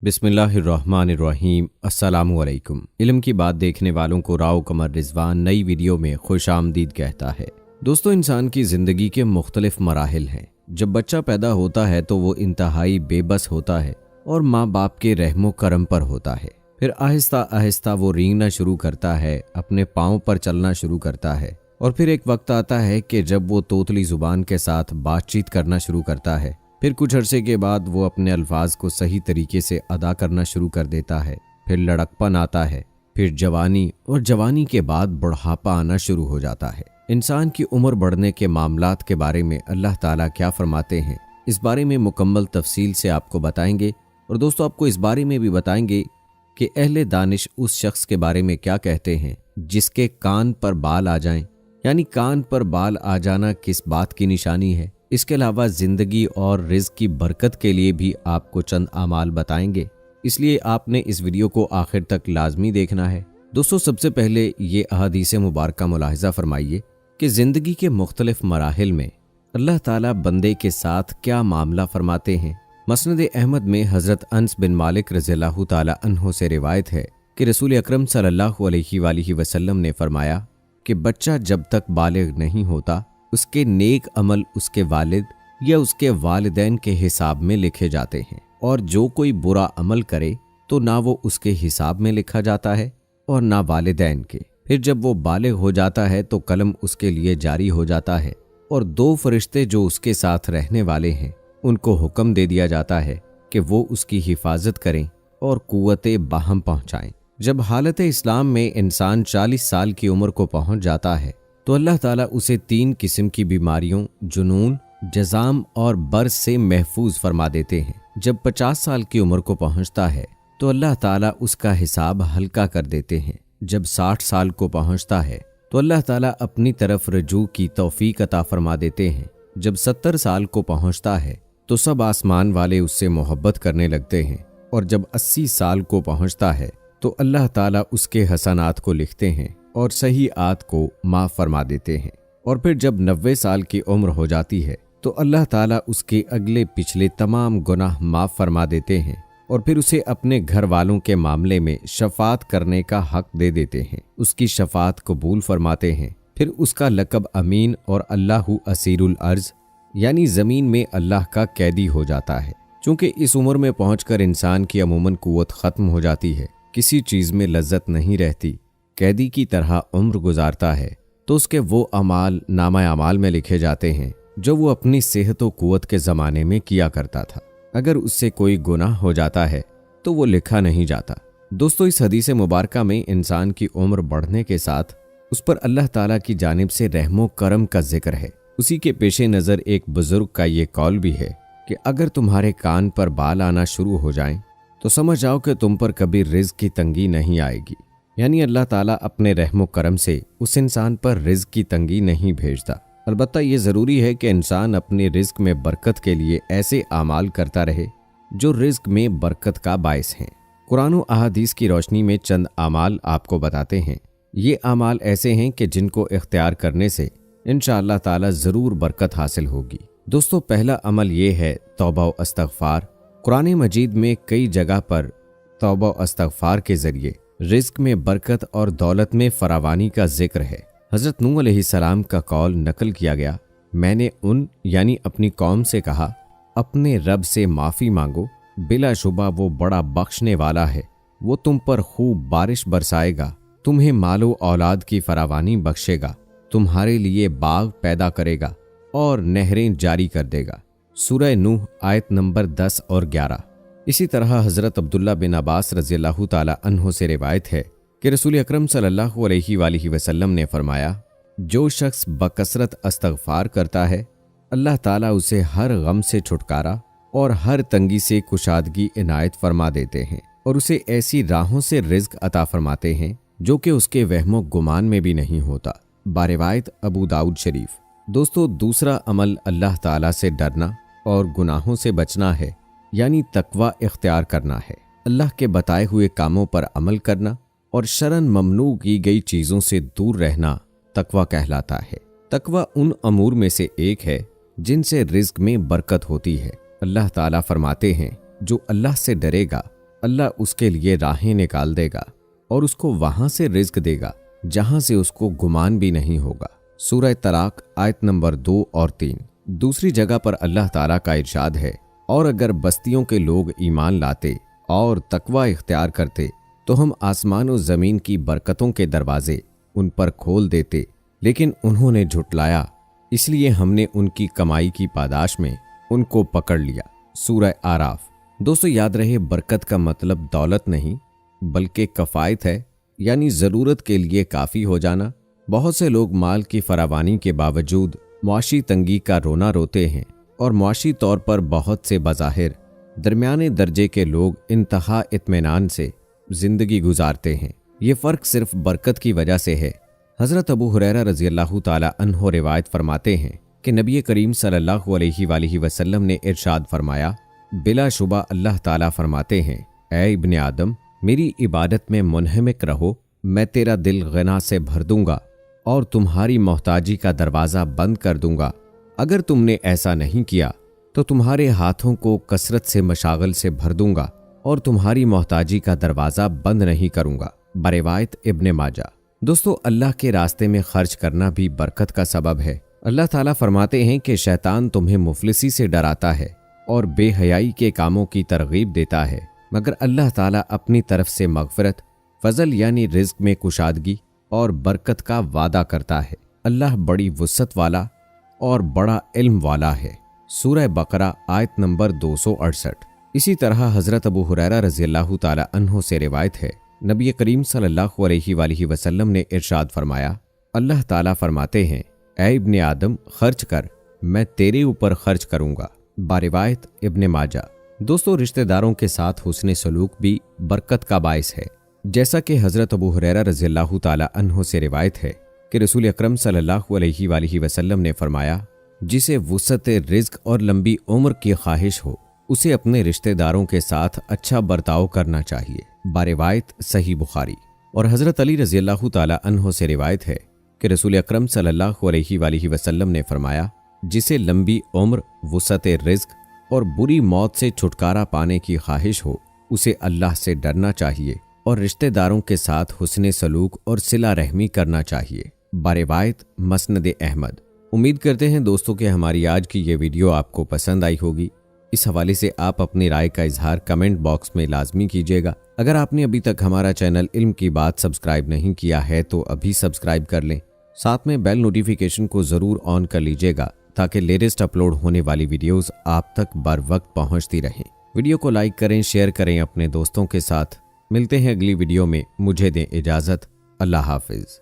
बिस्मिल्लाहिर्रहमानिर्रहीम। अस्सलामु अलैकुम। इल्म की बात देखने वालों को राव कमर रिजवान नई वीडियो में खुश आमदीद कहता है। दोस्तों, इंसान की ज़िंदगी के मुख्तलिफ मराहिल हैं। जब बच्चा पैदा होता है तो वो इंतहाई बेबस होता है और माँ बाप के रहमो करम पर होता है। फिर आहिस्ता आहिस्ता वो रेंगना शुरू करता है, अपने पाँव पर चलना शुरू करता है और फिर एक वक्त आता है कि जब वो तोतली ज़ुबान के साथ बातचीत करना शुरू करता है। फिर कुछ अरसे के बाद वो अपने अल्फाज को सही तरीके से अदा करना शुरू कर देता है। फिर लड़कपन आता है, फिर जवानी और जवानी के बाद बुढ़ापा आना शुरू हो जाता है। इंसान की उम्र बढ़ने के मामलात के बारे में अल्लाह ताला क्या फरमाते हैं, इस बारे में मुकम्मल तफसील से आपको बताएंगे। और दोस्तों, आपको इस बारे में भी बताएंगे कि अहले दानिश उस शख्स के बारे में क्या कहते हैं जिसके कान पर बाल आ जाएं, यानी कान पर बाल आ जाना किस बात की निशानी है। इसके अलावा ज़िंदगी और रिज़्क की बरकत के लिए भी आपको चंद आमाल बताएंगे, इसलिए आपने इस वीडियो को आखिर तक लाजमी देखना है। दोस्तों, सबसे पहले ये अहादीस मुबारका मुलाहिज़ा फरमाइए कि ज़िंदगी के मुख्तलिफ मराहिल में अल्लाह ताला बंदे के साथ क्या मामला फरमाते हैं। मसनद अहमद में हज़रत अनस बिन मालिक रज़ियल्लाहु ताला अन्हु से रिवायत है कि रसूल अकरम सल्लल्लाहु अलैहि वसल्लम ने फरमाया कि बच्चा जब तक बालिग नहीं होता उसके नेक अमल उसके वालिद या उसके वालिदैन के हिसाब में लिखे जाते हैं, और जो कोई बुरा अमल करे तो ना वो उसके हिसाब में लिखा जाता है और ना वालिदैन के। फिर जब वो बालिग हो जाता है तो कलम उसके लिए जारी हो जाता है और दो फरिश्ते जो उसके साथ रहने वाले हैं उनको हुक्म दे दिया जाता है कि वो उसकी हिफाजत करें और कुव्वते बाहम पहुँचाएं। जब हालत इस्लाम में इंसान 40 साल की उम्र को पहुँच जाता है तो अल्लाह ताला उसे 3 किस्म की बीमारियों, जुनून, जज़ाम और बर्स से महफूज फरमा देते हैं। जब 50 साल की उम्र को पहुंचता है तो अल्लाह ताला उसका हिसाब हल्का कर देते हैं। जब 60 साल को पहुंचता है तो अल्लाह ताला अपनी तरफ रजू की तौफीक अता फरमा देते हैं। जब 70 साल को पहुंचता है तो सब आसमान वाले उससे मोहब्बत करने लगते हैं, और जब 80 साल को पहुंचता है तो अल्लाह ताला उसके हसनात को लिखते हैं और सही आत को माफ़ फरमा देते हैं। और फिर जब 90 साल की उम्र हो जाती है तो अल्लाह ताला उसके अगले पिछले तमाम गुनाह माफ़ फरमा देते हैं और फिर उसे अपने घर वालों के मामले में शफात करने का हक दे देते हैं, उसकी शफात कबूल फरमाते हैं। फिर उसका लक़ब अमीन और अल्लाहु असीरुल अर्ज़ यानी ज़मीन में अल्लाह का कैदी हो जाता है। चूँकि इस उम्र में पहुँचकर इंसान की अमूमन कुव्वत ख़त्म हो जाती है, किसी चीज़ में लज्जत नहीं रहती, कैदी की तरह उम्र गुजारता है, तो उसके वो अमाल नामा अमाल में लिखे जाते हैं जो वो अपनी सेहत व कुव्वत के ज़माने में किया करता था। अगर उससे कोई गुनाह हो जाता है तो वो लिखा नहीं जाता। दोस्तों, इस हदीस मुबारका में इंसान की उम्र बढ़ने के साथ उस पर अल्लाह ताला की जानिब से रहमो करम का जिक्र है। उसी के पेशे नज़र एक बुजुर्ग का ये कौल भी है कि अगर तुम्हारे कान पर बाल आना शुरू हो जाएं तो समझ जाओ कि तुम पर कभी रिज़्क की तंगी नहीं आएगी। यानी अल्लाह ताला अपने रहमो करम से उस इंसान पर रिज़्क की तंगी नहीं भेजता। अलबत्ता ये ज़रूरी है कि इंसान अपने रिज़्क में बरकत के लिए ऐसे आमाल करता रहे जो रिज़्क में बरकत का बायस हैं। कुरान और अहादीस की रोशनी में चंद आमाल आपको बताते हैं। ये आमाल ऐसे हैं कि जिनको इख्तियार करने से इंशाअल्लाह ताला ज़रूर बरकत हासिल होगी। दोस्तों, पहला अमल ये है तौबा व इस्तग़फ़ार। कुरान मजीद में कई जगह पर तौबा व इस्तग़फ़ार के ज़रिए रिज़्क में बरकत और दौलत में फरावानी का जिक्र है। हज़रत नूह अलैहिस्सलाम का कौल नकल किया गया, मैंने उन यानी अपनी कौम से कहा, अपने रब से माफ़ी मांगो, बिलाशुबा वो बड़ा बख्शने वाला है, वो तुम पर खूब बारिश बरसाएगा, तुम्हें मालो औलाद की फरावानी बख्शेगा, तुम्हारे लिए बाग पैदा करेगा और नहरें जारी कर देगा। सूरह नूह आयत नंबर 10 और 11। इसी तरह हज़रत अब्दुल्ला बिन अब्बास रज़ियल्लाहु ताला अन्हु से रिवायत है कि रसूल अकरम सल्लल्लाहु अलैहि वसल्लम ने फरमाया, जो शख्स बकसरत इस्तग़फ़ार करता है अल्लाह ताला उसे हर गम से छुटकारा और हर तंगी से कुशादगी इनायत फरमा देते हैं और उसे ऐसी राहों से रिज़्क अता फरमाते हैं जो कि उसके वहमो गुमान में भी नहीं होता। बारिवायत अबू दाऊद शरीफ। दोस्तों, दूसरा अमल अल्लाह ताला से डरना और गुनाहों से बचना है, यानी तकवा इख्तियार करना है। अल्लाह के बताए हुए कामों पर अमल करना और शरन ममनू की गई चीज़ों से दूर रहना तकवा कहलाता है। तकवा उन अमूर में से एक है जिनसे रिज़्क में बरकत होती है। अल्लाह ताला फरमाते हैं, जो अल्लाह से डरेगा اللہ اس کے لیے راہیں نکال دے گا اور اس کو وہاں سے رزق دے گا جہاں سے اس کو گمان بھی نہیں ہوگا۔ سورہ طلاق آیت نمبر 2 اور 3۔ دوسری جگہ پر اللہ تعالیٰ کا ارشاد ہے، اور اگر بستیوں کے لوگ ایمان لاتے اور تقوی اختیار کرتے تو ہم آسمان و زمین کی برکتوں کے دروازے ان پر کھول دیتے، لیکن انہوں نے جھٹلایا، اس لیے ہم نے ان کی کمائی کی پاداش میں ان کو پکڑ لیا۔ سورہ آراف۔ دوستو یاد رہے، برکت کا مطلب دولت نہیں بلکہ کفایت ہے، یعنی ضرورت کے لیے کافی ہو جانا۔ بہت سے لوگ مال کی فراوانی کے باوجود معاشی تنگی کا رونا روتے ہیں، اور معاشی طور پر بہت سے بظاہر درمیانے درجے کے لوگ انتہا اطمینان سے زندگی گزارتے ہیں۔ یہ فرق صرف برکت کی وجہ سے ہے۔ حضرت ابو ہریرہ رضی اللہ تعالی عنہ روایت فرماتے ہیں کہ نبی کریم صلی اللہ علیہ وآلہ وسلم نے ارشاد فرمایا، بلا شبہ اللہ تعالیٰ فرماتے ہیں، اے ابن آدم، میری عبادت میں منہمک رہو، میں تیرا دل غنا سے بھر دوں گا اور تمہاری محتاجی کا دروازہ بند کر دوں گا۔ اگر تم نے ایسا نہیں کیا تو تمہارے ہاتھوں کو کثرت سے مشاغل سے بھر دوں گا اور تمہاری محتاجی کا دروازہ بند نہیں کروں گا۔ بروایت ابن ماجہ۔ دوستو اللہ کے راستے میں خرچ کرنا بھی برکت کا سبب ہے۔ اللہ تعالیٰ فرماتے ہیں کہ شیطان تمہیں مفلسی سے ڈراتا ہے اور بے حیائی کے کاموں کی ترغیب دیتا ہے، مگر اللہ تعالیٰ اپنی طرف سے مغفرت، فضل یعنی رزق میں کشادگی اور برکت کا وعدہ کرتا ہے۔ اللہ بڑی وسعت والا اور بڑا علم والا ہے۔ سورہ بقرہ آیت نمبر 268۔ اسی طرح حضرت ابو ہریرہ رضی اللہ تعالی عنہ سے روایت ہے، نبی کریم صلی اللہ علیہ وآلہ وسلم نے ارشاد فرمایا، اللہ تعالیٰ فرماتے ہیں، اے ابن آدم خرچ کر، میں تیرے اوپر خرچ کروں گا۔ بروایت ابن ماجہ۔ دوستو رشتہ داروں کے ساتھ حسن سلوک بھی برکت کا باعث ہے، جیسا کہ حضرت ابو ہریرہ رضی اللہ تعالی عنہ سے روایت ہے کہ رسول اکرم صلی اللہ علیہ وآلہ وسلم نے فرمایا، جسے وسعت رزق اور لمبی عمر کی خواہش ہو اسے اپنے رشتہ داروں کے ساتھ اچھا برتاؤ کرنا چاہیے۔ بروایت صحیح بخاری۔ اور حضرت علی رضی اللہ تعالی عنہ سے روایت ہے کہ رسول اکرم صلی اللہ علیہ وآلہ وسلم نے فرمایا، جسے لمبی عمر، وسعت رزق اور بری موت سے چھٹکارا پانے کی خواہش ہو اسے اللہ سے ڈرنا چاہیے اور رشتہ داروں کے ساتھ حسن سلوک اور صلہ رحمی کرنا چاہیے۔ بروایت مسند احمد۔ امید کرتے ہیں دوستوں کہ ہماری آج کی یہ ویڈیو آپ کو پسند آئی ہوگی۔ اس حوالے سے آپ اپنی رائے کا اظہار کمنٹ باکس میں لازمی کیجیے گا۔ اگر آپ نے ابھی تک ہمارا چینل علم کی بات سبسکرائب نہیں کیا ہے تو ابھی سبسکرائب کر لیں، ساتھ میں بیل نوٹیفیکیشن کو ضرور آن کر لیجیے گا تاکہ لیٹسٹ اپلوڈ ہونے والی ویڈیوز آپ تک بر وقت پہنچتی رہیں۔ ویڈیو کو لائک کریں، شیئر کریں اپنے دوستوں کے ساتھ۔ ملتے ہیں اگلی ویڈیو میں، مجھے دیں اجازت۔ اللہ حافظ۔